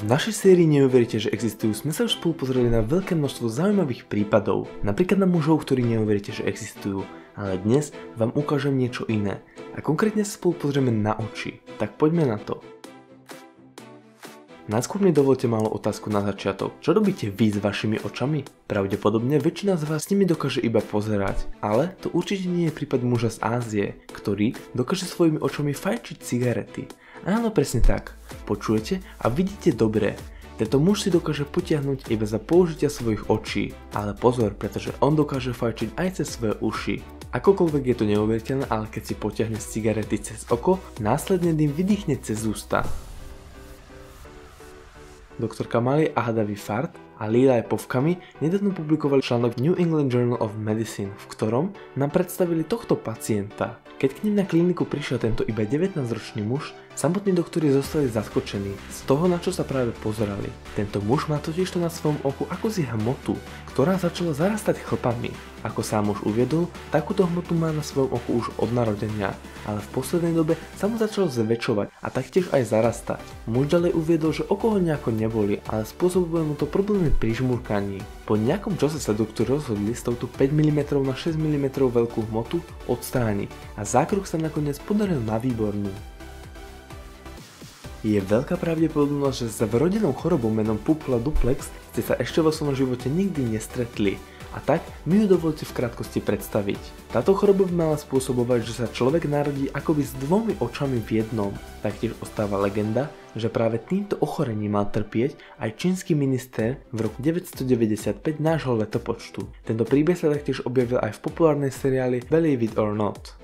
V našej sérii Neuveríte, že existujú sme sa už spolu pozreli na veľké množstvo zaujímavých prípadov, napríklad na mužov, ktorí neuveríte, že existujú, ale dnes vám ukážem niečo iné a konkrétne sa spolu pozrieme na oči, tak poďme na to. Najskôr mi dovolte malú otázku na začiatok. Čo robíte vy s vašimi očami? Pravdepodobne väčšina z vás s nimi dokáže iba pozerať, ale to určite nie je prípad muža z Ázie, ktorý dokáže svojimi očami fajčiť cigarety. Áno, presne tak. Počujete a vidíte dobre. Tento muž si dokáže potiahnuť iba za použitia svojich očí. Ale pozor, pretože on dokáže fajčiť aj cez svoje uši. Akokoľvek je to neuveriteľné, ale keď si potiahne z cigarety cez oko, následne dým vydýchne cez ústa. Doktorka Malia Ahadavi Fard a Lila Povkami nedávno publikovali článok v New England Journal of Medicine, v ktorom nám predstavili tohto pacienta. Keď k ním na kliniku prišiel tento iba 19-ročný muž, samotní doktori zostali zaskočení z toho, na čo sa práve pozerali. Tento muž má totižto na svojom oku akúsi hmotu, ktorá začala zarastať chlpami. Ako sám už uviedol, takúto hmotu má na svojom oku už od narodenia, ale v poslednej dobe sa mu začalo zväčšovať a taktiež aj zarastať. Muž ďalej uviedol, že oko ho nejako neboli, ale spôsobuje mu to problémy pri žmurkaní. Po nejakom čase sa doktori rozhodli s touto 5 mm na 6 mm veľkú hmotu odstrániť a zákruh sa nakoniec podaril na výbornú. Je veľká pravdepodobnosť, že s vrodenou chorobou menom pupula duplex ste sa ešte vo svojom živote nikdy nestretli. A tak mi ju dovolte v krátkosti predstaviť. Táto choroba by mala spôsobovať, že sa človek narodí akoby s dvomi očami v jednom. Taktiež ostáva legenda, že práve týmto ochorením mal trpieť aj čínsky minister v roku 995 nášho letopočtu. Tento príbeh sa taktiež objavil aj v populárnej seriáli Believe It or Not.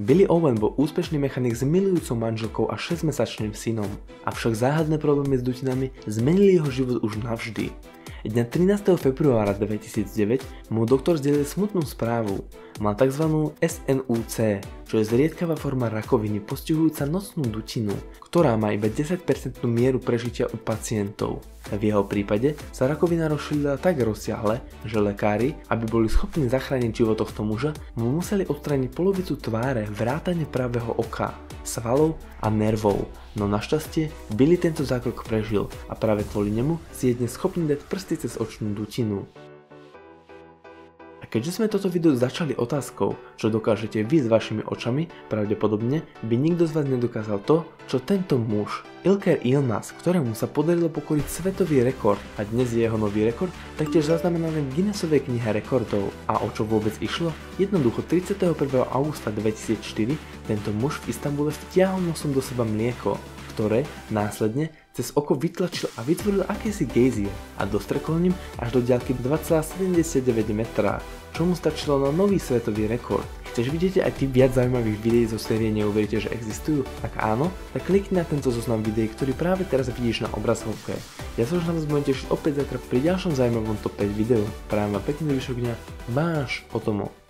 Billy Owen bol úspešný mechanik s milujúcou manželkou a 6-mesačným synom, avšak záhadné problémy s dutinami zmenili jeho život už navždy. Dňa 13. februára 2009 mu doktor zdelil smutnú správu. Mal tzv. SNUC, čo je zriedkavá forma rakoviny postihujúca nosnú dutinu, ktorá má iba 10% mieru prežitia u pacientov. V jeho prípade sa rakovina rozšírila tak rozsiahle, že lekári, aby boli schopní zachrániť život tohto muža, mu museli odstrániť polovicu tváre vrátane pravého oka, svalov a nervov. No našťastie Billy tento zákrok prežil a práve kvôli nemu si je dnes schopný dať prsty cez očnú dutinu. A keďže sme toto video začali otázkou, čo dokážete vy s vašimi očami, pravdepodobne by nikto z vás nedokázal to, čo tento muž. Ilker Yilmaz, ktorému sa podarilo pokoriť svetový rekord a dnes je jeho nový rekord taktiež zaznamenaný v Guinnessovej knihe rekordov. A o čo vôbec išlo? Jednoducho 31. augusta 2004 tento muž v Istanbule vtiahol nosom do seba mlieko, ktoré následne cez oko vytlačil a vytvoril akýsi gejzír a dostrkol ním až do diaľky 2,79 metra, čo mu stačilo na nový svetový rekord. Chceš vidieť aj ty viac zaujímavých videí zo série Neuveríte, že existujú? Ak áno, tak klikni na tento zoznam videí, ktorý práve teraz vidíš na obrazovke. Ja sa už na vás budem tešiť opäť zajtra pri ďalšom zaujímavom top 5 videu. Prajem vám pekný zvyšok dňa, váš Otomo.